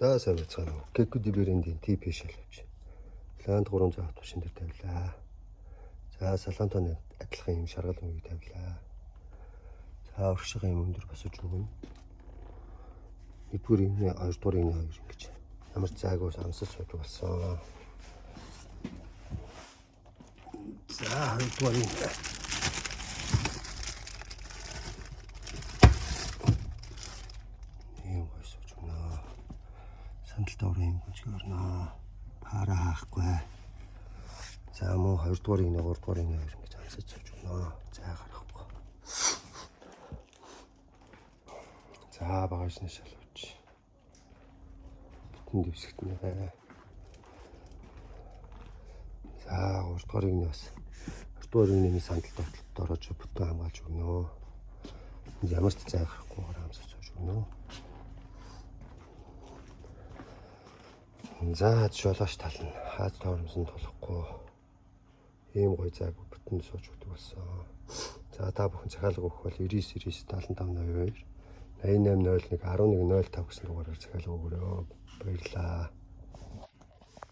За сайн байцгаана уу. Кекуди брендийн тип шалвч. Ланд 300 автобусын дээр тавилаа. За салонтоны адилхан юм шаргал мөгийг тавилаа. За урагшийн юм өндөр босож өгнө. Нэгдүгээр юм, хоёрдугаар юм ингэж. Ямар зайгүй амсаж сууж болсон. За хоёрдугаар юм. Сандалтаа өрөө юм гэж өрнөө. Пара хаахгүй. За мөн 2 дугаар нэг 3 дугаар нэг ингэж амсаж сууж өгнөө. Зай гарахгүй. За багажны шалгууч. Бүтэн дэвсгэрт нэ. За 3 дугаар нэг бас 2 дугаар нэг сандалт тогтолт орож бүтэн хамгаалж өгнөө. Ямар ч зай гарахгүй амсаж сууж өгнөө. За жолооч тал нь хаад тоормсон тулахгүй ийм гоё зайг бүтэн сууж өгдөг болсон. За та бүхэн захиалга өгөх бол 99 95 82 8801 1105 гэсэн дугаараар захиалга өгөөрэй. Баярлалаа.